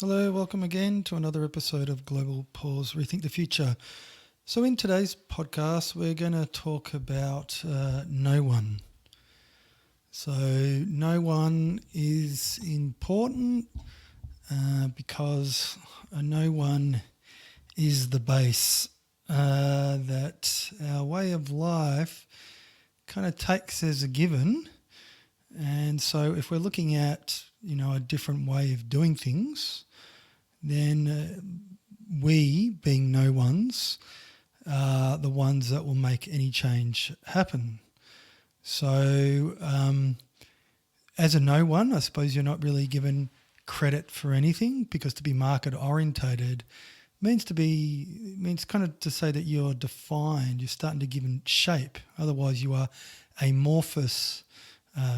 Hello, welcome again to another episode of Global Pause Rethink the Future. So, in today's podcast, we're going to talk about no one. So, no one is important because no one is the base that our way of life kind of takes as a given. And so, if we're looking at a different way of doing things, then we, being no ones, are the ones that will make any change happen. So, as a no one, I suppose you're not really given credit for anything, because to be market orientated means kind of to say that you're defined. You're starting to give it shape. Otherwise, you are amorphous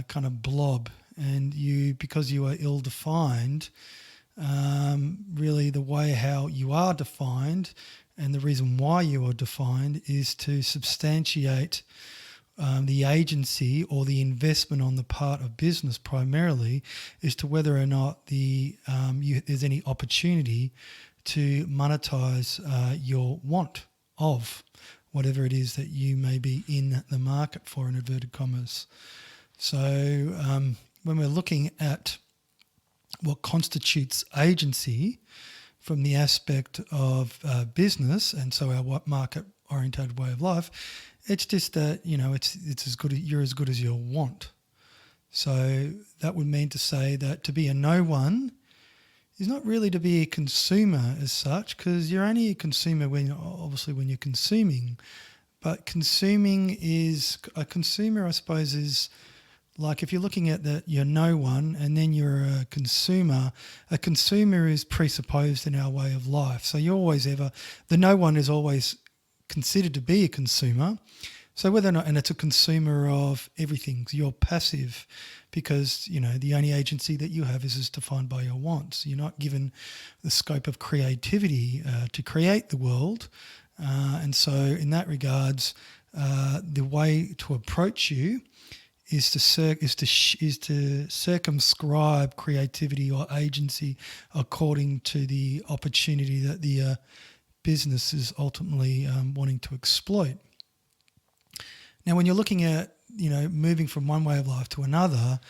kind of blob, and because you are ill-defined. Really, the way how you are defined and the reason why you are defined is to substantiate the agency or the investment on the part of business primarily as to whether or not there's any opportunity to monetize your want of whatever it is that you may be in the market for, in inverted commas. So when we're looking at what constitutes agency from the aspect of business, and so our market-oriented way of life, it's just that it's as good. You're as good as your want. So that would mean to say that to be a no one is not really to be a consumer as such, because you're only a consumer when you're consuming. But consuming is a consumer, I suppose, is like if you're looking at that, you're no one, and then you're a consumer is presupposed in our way of life. So the no one is always considered to be a consumer. So whether or not, and it's a consumer of everything, so you're passive because, the only agency that you have is defined by your wants. You're not given the scope of creativity to create the world. And so in that regards, the way to approach you is to circumscribe creativity or agency according to the opportunity that the business is ultimately wanting to exploit. Now, when you're looking at moving from one way of life to another,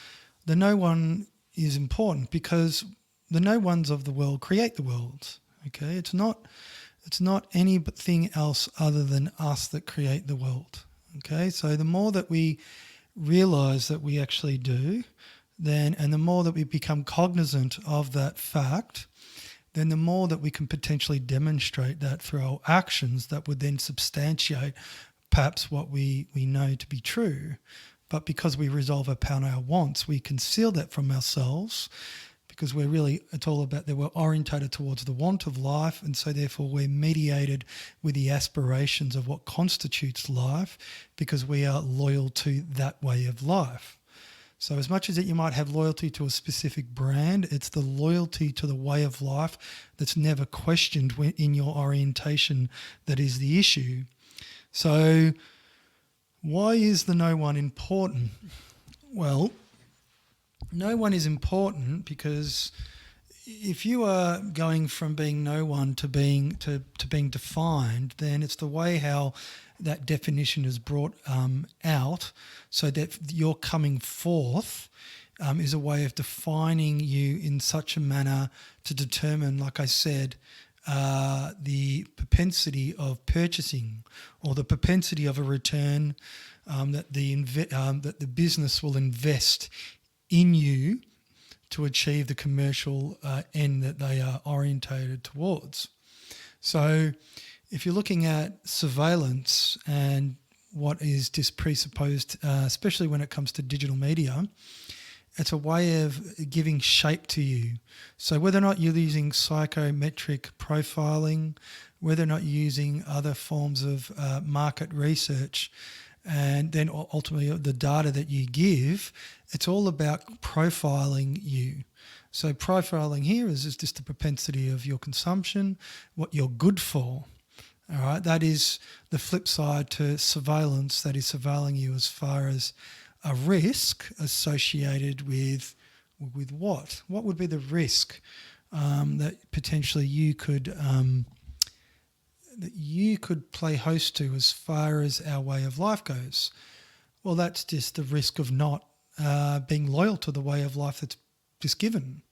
the no one is important because the no ones of the world create the world. Okay, it's not anything else other than us that create the world. Okay, so the more that we realize that we actually do, and the more that we become cognizant of that fact, then the more that we can potentially demonstrate that through our actions that would then substantiate perhaps what we know to be true. But because we resolve upon our wants, we conceal that from ourselves, because it's all about that we're orientated towards the want of life, and so therefore we're mediated with the aspirations of what constitutes life, because we are loyal to that way of life. So as much as that you might have loyalty to a specific brand, it's the loyalty to the way of life that's never questioned in your orientation that is the issue. So why is the no one important? Well, no one is important because if you are going from being no one to being defined, then it's the way how that definition is brought out, so that your coming forth is a way of defining you in such a manner to determine, like I said, the propensity of purchasing or the propensity of a return that the business will invest in you to achieve the commercial end that they are orientated towards. So if you're looking at surveillance and what is just presupposed, especially when it comes to digital media, it's a way of giving shape to you. So whether or not you're using psychometric profiling, whether or not you're using other forms of market research, and then ultimately the data that you give, it's all about profiling you. So profiling here is just the propensity of your consumption, what you're good for. All right, that is the flip side to surveillance, that is surveilling you as far as a risk associated with what? What would be the risk that potentially you could play host to as far as our way of life goes. Well, that's just the risk of not being loyal to the way of life that's just given.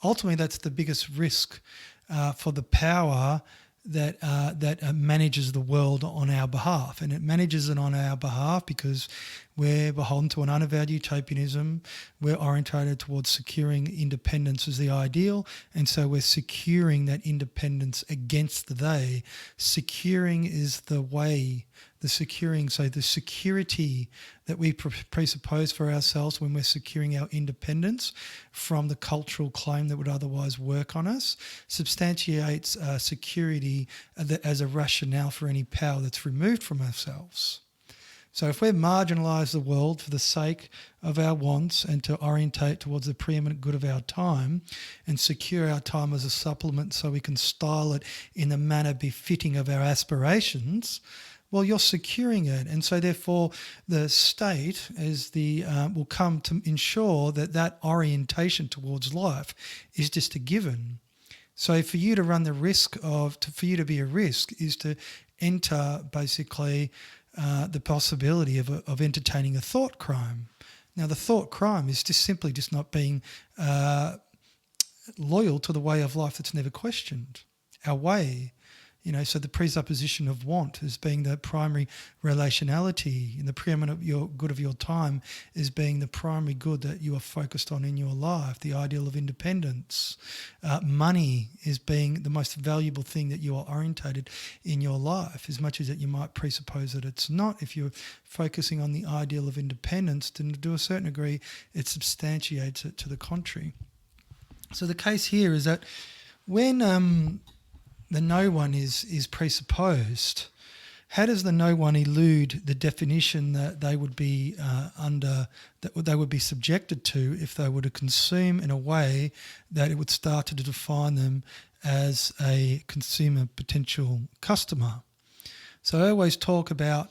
Ultimately, that's the biggest risk for the power that manages the world on our behalf. And it manages it on our behalf because we're beholden to an unavowed utopianism. We're orientated towards securing independence as the ideal. And so we're securing that independence against the they. Securing is the way, the securing. So the security that we presuppose for ourselves when we're securing our independence from the cultural claim that would otherwise work on us substantiates security as a rationale for any power that's removed from ourselves. So if we marginalise the world for the sake of our wants and to orientate towards the preeminent good of our time and secure our time as a supplement so we can style it in the manner befitting of our aspirations, well, you're securing it. And so therefore the state will come to ensure that orientation towards life is just a given. So for you to run the risk for you to be a risk is to enter basically the possibility of entertaining a thought crime. Now, the thought crime is just simply not being loyal to the way of life that's never questioned, our way. So the presupposition of want as being the primary relationality and the preeminent good of your time as being the primary good that you are focused on in your life, the ideal of independence. Money is being the most valuable thing that you are orientated in your life, as much as that you might presuppose that it's not. If you're focusing on the ideal of independence, then to a certain degree, it substantiates it to the contrary. So the case here is that when the no one is presupposed, how does the no one elude the definition that they would be that they would be subjected to if they were to consume in a way that it would start to define them as a consumer potential customer? So I always talk about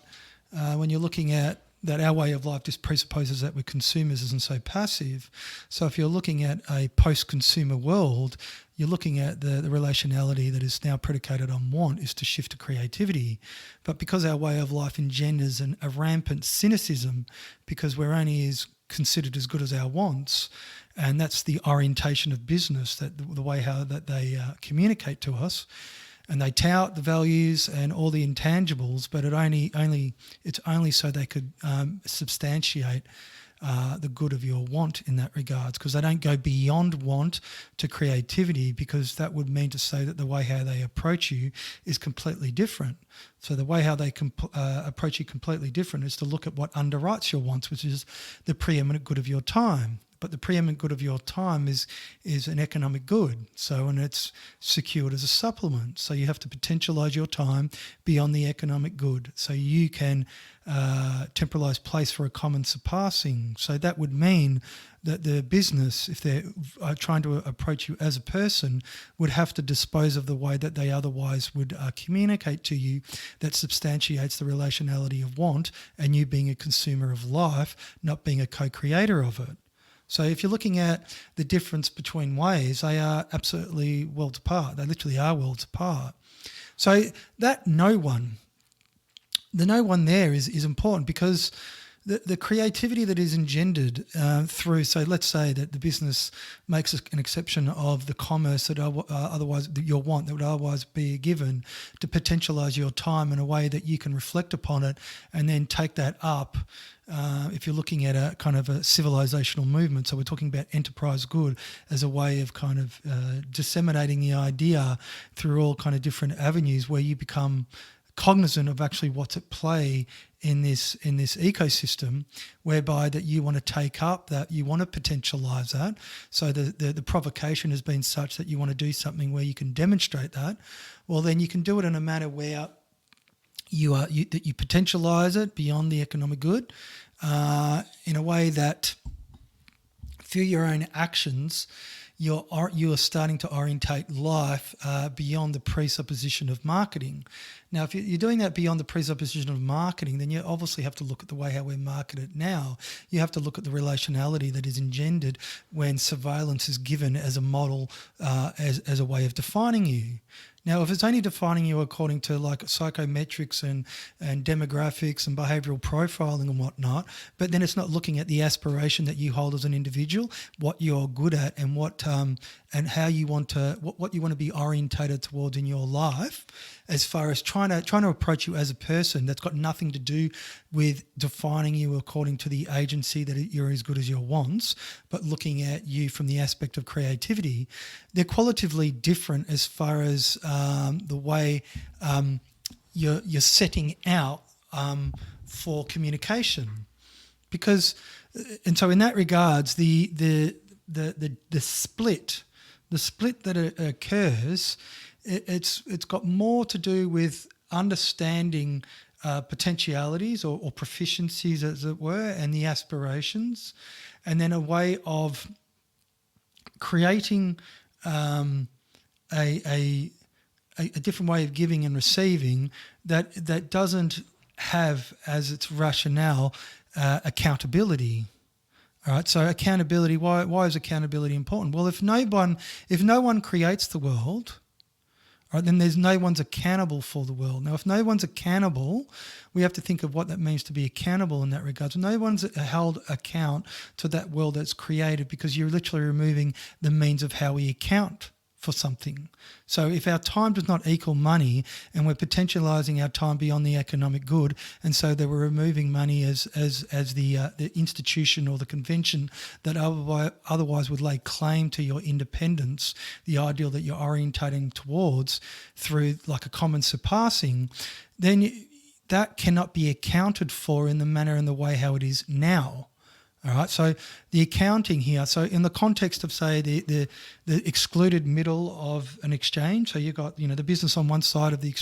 when you're looking at that our way of life just presupposes that we're consumers and so passive. So if you're looking at a post-consumer world, you're looking at the relationality that is now predicated on want is to shift to creativity. But because our way of life engenders a rampant cynicism, because we're only considered as good as our wants, and that's the orientation of business, that the way how that they communicate to us, and they tout the values and all the intangibles, but it's only so they could substantiate the good of your want in that regards, because they don't go beyond want to creativity, because that would mean to say that the way how they approach you is completely different. So the way how they approach you completely different is to look at what underwrites your wants, which is the preeminent good of your time. But the preeminent good of your time is an economic good. And it's secured as a supplement. So you have to potentialise your time beyond the economic good. So you can temporalise place for a common surpassing. So that would mean that the business, if they're trying to approach you as a person, would have to dispose of the way that they otherwise would communicate to you that substantiates the relationality of want and you being a consumer of life, not being a co-creator of it. So if you're looking at the difference between ways, they are absolutely worlds apart. They literally are worlds apart. So that the no one there is important, because the creativity that is engendered through, so let's say that the business makes an exception of the commerce that otherwise your want that would otherwise be given to potentialise your time in a way that you can reflect upon it and then take that up. If you're looking at a kind of a civilizational movement, so we're talking about enterprise good as a way of kind of disseminating the idea through all kind of different avenues where you become cognizant of actually what's at play in this ecosystem, whereby that you want to take up, that you want to potentialise that. So the provocation has been such that you want to do something where you can demonstrate that. Well, then you can do it in a manner where you potentialise it beyond the economic good, in a way that through your own actions you're starting to orientate life beyond the presupposition of marketing. Now, if you're doing that beyond the presupposition of marketing, then you obviously have to look at the way how we're marketed now. You have to look at the relationality that is engendered when surveillance is given as a model, as a way of defining you. Now, if it's only defining you according to like psychometrics and demographics and behavioural profiling and whatnot, but then it's not looking at the aspiration that you hold as an individual, what you're good at, and what and how you want to what you want to be orientated towards in your life, as far as trying to approach you as a person. That's got nothing to do with defining you according to the agency that you're as good as your wants, but looking at you from the aspect of creativity. They're qualitatively different as far as the way you're setting out for communication, because, and so in that regards, the split that occurs, it's got more to do with understanding potentialities or proficiencies, as it were, and the aspirations, and then a way of creating a different way of giving and receiving that doesn't have as its rationale accountability. All right, so accountability. Why is accountability important? Well, if no one creates the world, right, then there's no one's accountable for the world. Now, if no one's accountable, we have to think of what that means to be accountable in that regard. So no one's held account to that world that's created, because you're literally removing the means of how we account for something. So if our time does not equal money, and we're potentialising our time beyond the economic good, and so that we're removing money as the institution or the convention that otherwise would lay claim to your independence, the ideal that you're orientating towards through like a common surpassing, then that cannot be accounted for in the manner and the way how it is now. All right, so the accounting here, so in the context of, say, the excluded middle of an exchange, so you've got, the business on one side of the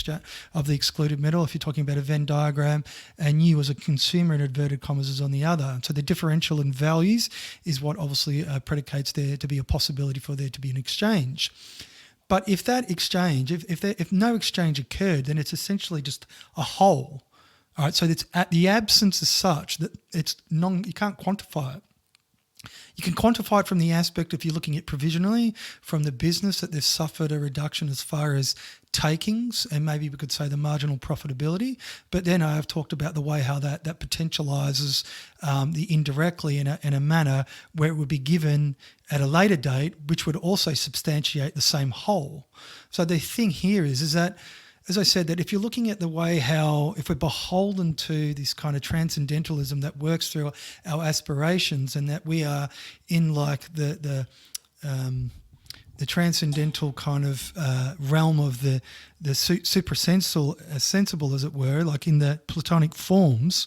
excluded middle, if you're talking about a Venn diagram, and you as a consumer in inverted commas is on the other. So the differential in values is what obviously predicates there to be a possibility for there to be an exchange. But if that exchange, if no exchange occurred, then it's essentially just a hole. All right, so it's the absence is such that you can't quantify it. You can quantify it from the aspect, if you're looking at provisionally from the business, that they've suffered a reduction as far as takings, and maybe we could say the marginal profitability. But then I have talked about the way how that potentialises the indirectly in a manner where it would be given at a later date, which would also substantiate the same whole. So the thing here is that, as I said, that if you're looking at the way how, if we're beholden to this kind of transcendentalism that works through our aspirations, and that we are in like the transcendental kind of realm of the suprasensible, as it were, like in the Platonic forms,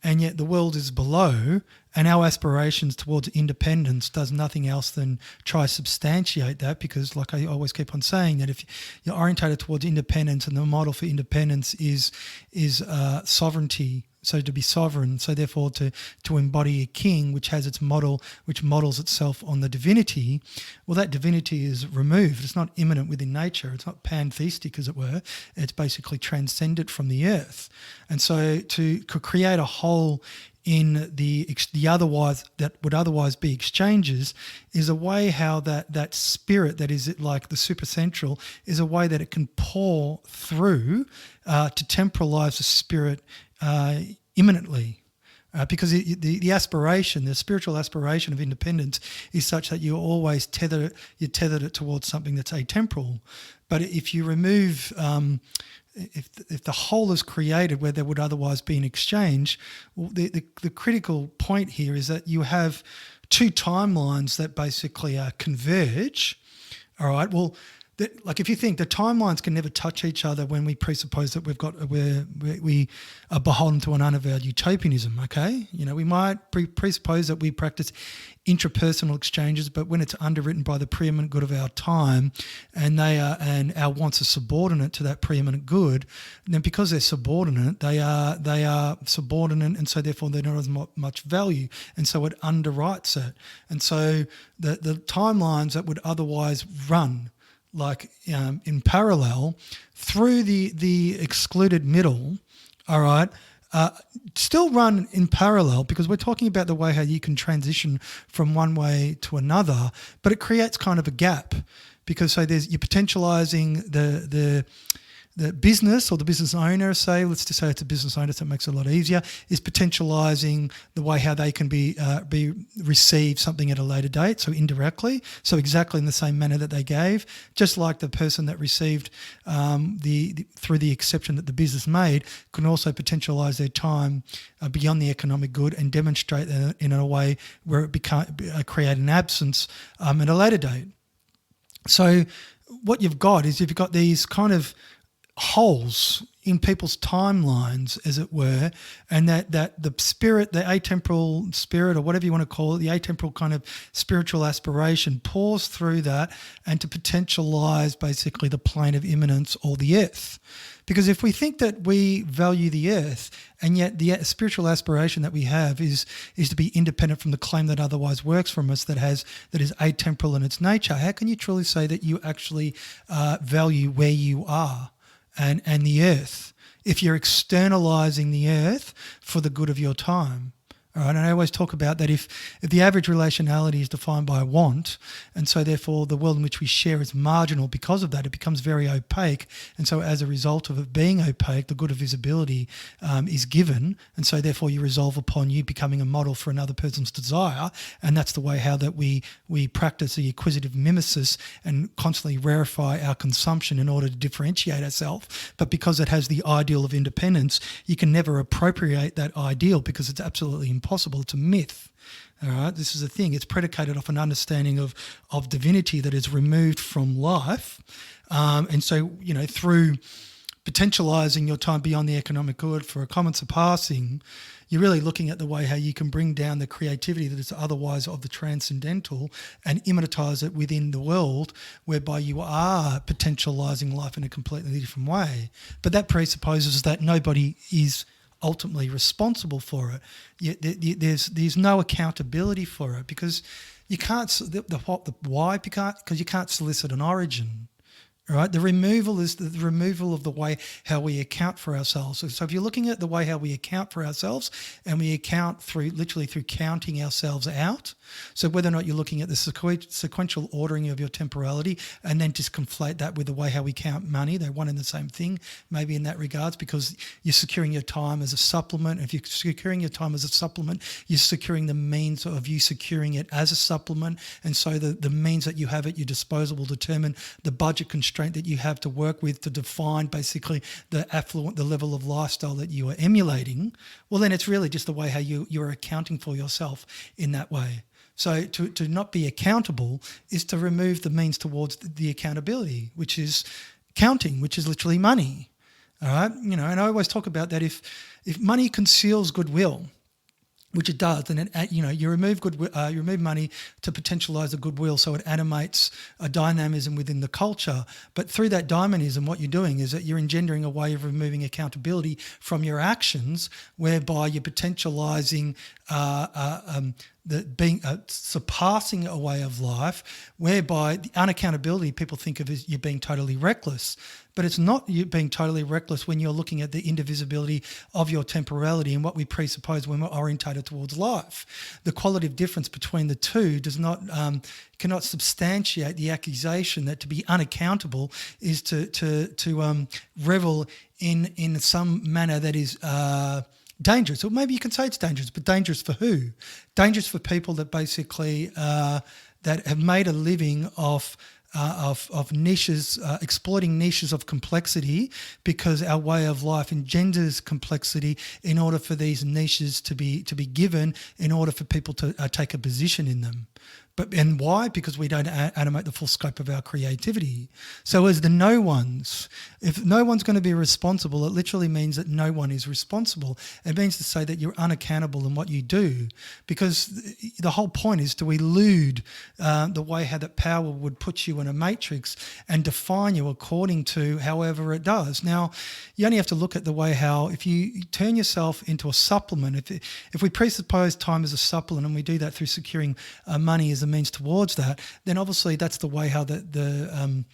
and yet the world is below, and our aspirations towards independence does nothing else than try substantiate that, because like I always keep on saying, that if you're orientated towards independence, and the model for independence is sovereignty, so to be sovereign, so therefore to embody a king which has its model, which models itself on the divinity, well, that divinity is removed. It's not immanent within nature. It's not pantheistic, as it were. It's basically transcendent from the earth. And so to create a whole in the otherwise, that would otherwise be exchanges, is a way how that spirit that is like the supercentral is a way that it can pour through to temporalize the spirit imminently. Because the aspiration, the spiritual aspiration of independence is such that you always tethered it towards something that's atemporal. But if you remove, if the whole is created where there would otherwise be an exchange, well, the critical point here is that you have two timelines that basically converge. All right, well, like if you think the timelines can never touch each other when we presuppose that we are beholden to an unavowed utopianism, okay? We might presuppose that we practice intrapersonal exchanges, but when it's underwritten by the preeminent good of our time and our wants are subordinate to that preeminent good, then because they're subordinate, they are subordinate, and so therefore they're not as much value, and so it underwrites it. And so the timelines that would otherwise run like in parallel through the excluded middle, all right, still run in parallel, because we're talking about the way how you can transition from one way to another, but it creates kind of a gap, because you're potentializing the business or the business owner, let's just say it's a business owner, so it makes it a lot easier, is potentializing the way how they can be receive something at a later date, so indirectly, so exactly in the same manner that they gave, just like the person that received through the exception that the business made can also potentialize their time beyond the economic good and demonstrate that in a way where it create an absence at a later date. So what you've got these kind of holes in people's timelines, as it were, and that the spirit, the atemporal spirit, or whatever you want to call it, the atemporal kind of spiritual aspiration pours through that and to potentialize basically the plane of immanence or the earth. Because if we think that we value the earth, and yet the spiritual aspiration that we have is to be independent from the claim that otherwise works from us, that is atemporal in its nature, how can you truly say that you actually value where you are and the earth if you're externalizing the earth for the good of your time? All right, and I always talk about that if the average relationality is defined by want, and so therefore the world in which we share is marginal because of that, it becomes very opaque, and so as a result of it being opaque, the good of visibility is given, and so therefore you resolve upon you becoming a model for another person's desire, and that's the way how that we practice the acquisitive mimesis and constantly rarefy our consumption in order to differentiate ourselves. But because it has the ideal of independence, you can never appropriate that ideal because it's absolutely impossible. It's a myth. All right, this is the thing. It's predicated off an understanding of divinity that is removed from life, and so through potentializing your time beyond the economic good for a common surpassing, you're really looking at the way how you can bring down the creativity that is otherwise of the transcendental and immanentize it within the world, whereby you are potentializing life in a completely different way. But that presupposes that nobody is ultimately responsible for it. There's no accountability for it, because you can't. Why? Because you can't solicit an origin. All right, the removal is the removal of the way how we account for ourselves. So if you're looking at the way how we account for ourselves, and we account through counting ourselves out, so whether or not you're looking at the sequential ordering of your temporality and then just conflate that with the way how we count money, they're one and the same thing, maybe in that regards, because you're securing your time as a supplement. If you're securing your time as a supplement, you're securing the means of you securing it as a supplement, and so the means that you have at your disposal will determine the budget constraint that you have to work with to define basically the level of lifestyle that you are emulating. Well, then it's really just the way how you're accounting for yourself in that way. So to not be accountable is to remove the means towards the accountability, which is counting, which is literally money. All right, and I always talk about that if money conceals goodwill, which it does, and you remove you remove money to potentialize the goodwill, so it animates a dynamism within the culture. But through that dynamism, what you're doing is that you're engendering a way of removing accountability from your actions, whereby you're potentializing surpassing a way of life, whereby the unaccountability people think of as you being totally reckless. But it's not you being totally reckless when you're looking at the indivisibility of your temporality and what we presuppose when we're orientated towards life. The qualitative difference between the two cannot substantiate the accusation that to be unaccountable is to revel in some manner that is dangerous. Or maybe you can say it's dangerous, but dangerous for who? Dangerous for people that basically that have made a living of niches, exploiting niches of complexity, because our way of life engenders complexity in order for these niches to be given, in order for people to take a position in them. And why? Because we don't animate the full scope of our creativity. So as the no ones, if no one's going to be responsible, it literally means that no one is responsible. It means to say that you're unaccountable in what you do, because the whole point is to elude the way how that power would put you in a matrix and define you according to however it does. Now, you only have to look at the way how, if you turn yourself into a supplement, if we presuppose time as a supplement and we do that through securing money as a means towards that, then obviously that's the way how the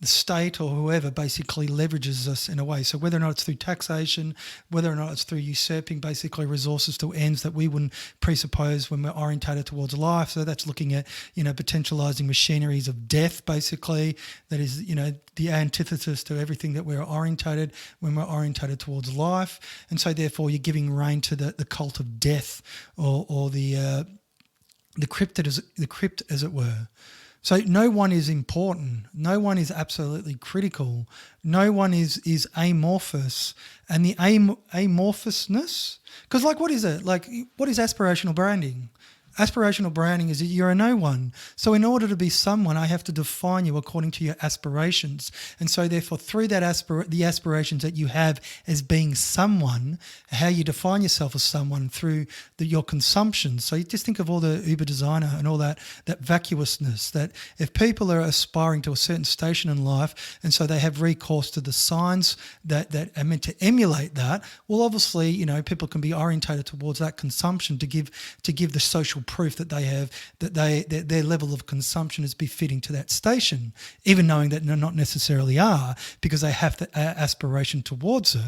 state or whoever basically leverages us in a way. So whether or not it's through taxation, whether or not it's through usurping basically resources to ends that we wouldn't presuppose when we're orientated towards life. So that's looking at, potentialising machineries of death, basically. That is, the antithesis to everything that we're orientated when we're orientated towards life. And so therefore you're giving rein to the cult of death or the crypt, as it were. So no one is important. No one is absolutely critical. No one is amorphous. And the amorphousness, because what is it? What is aspirational branding? Aspirational branding is that you're a no one. So in order to be someone, I have to define you according to your aspirations. And so therefore, through that the aspirations that you have as being someone, how you define yourself as someone through your consumption. So you just think of all the Uber designer and all that vacuousness, that if people are aspiring to a certain station in life and so they have recourse to the signs that are meant to emulate that, well, obviously, people can be orientated towards that consumption to give the social proof that they have, that their level of consumption is befitting to that station, even knowing that they're not necessarily are, because they have the aspiration towards it.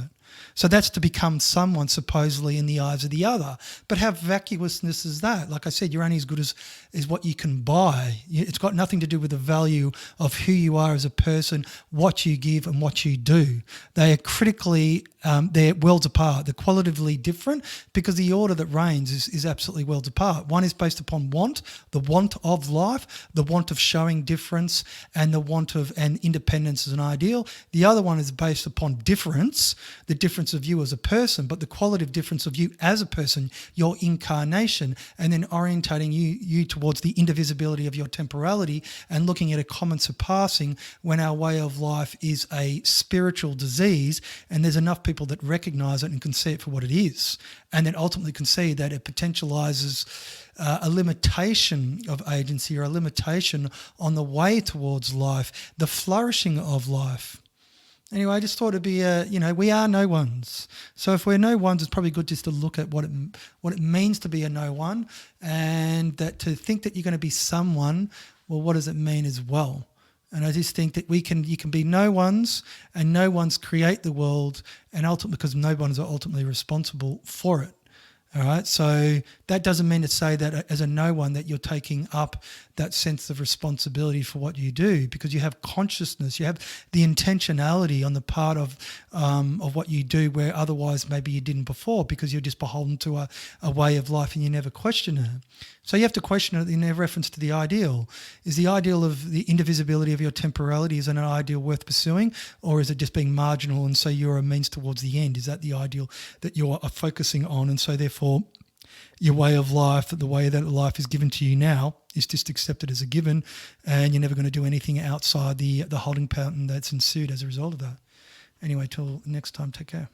So that's to become someone supposedly in the eyes of the other. But how vacuousness is that? Like I said, you're only as good as what you can buy. It's got nothing to do with the value of who you are as a person, what you give and what you do. They are critically, they're worlds apart. They're qualitatively different because the order that reigns is absolutely worlds apart. One is based upon want, the want of life, the want of showing difference, and the want of and independence as an ideal. The other one is based upon difference, the difference of you as a person, but the qualitative difference of you as a person, your incarnation, and then orientating you towards the indivisibility of your temporality and looking at a common surpassing when our way of life is a spiritual disease, and there's enough people that recognize it and can see it for what it is, and then ultimately can see that it potentializes a limitation of agency or a limitation on the way towards life, the flourishing of life. Anyway, I just thought it'd be, we are no ones. So if we're no ones, it's probably good just to look at what it means to be a no one, and that to think that you're going to be someone, well, what does it mean as well? And I just think that you can be no ones, and no ones create the world, and ultimately because no ones are ultimately responsible for it. All right, so that doesn't mean to say that as a no one that you're taking up that sense of responsibility for what you do, because you have consciousness, you have the intentionality on the part of what you do, where otherwise maybe you didn't before, because you're just beholden to a way of life and you never question it. So you have to question it in reference to the ideal. Is the ideal of the indivisibility of your temporality, is it an ideal worth pursuing, or is it just being marginal and so you're a means towards the end? Is that the ideal that you're focusing on, and so therefore your way of life, the way that life is given to you now, is just accepted as a given, and you're never going to do anything outside the holding pattern that's ensued as a result of that. Anyway, till next time, take care.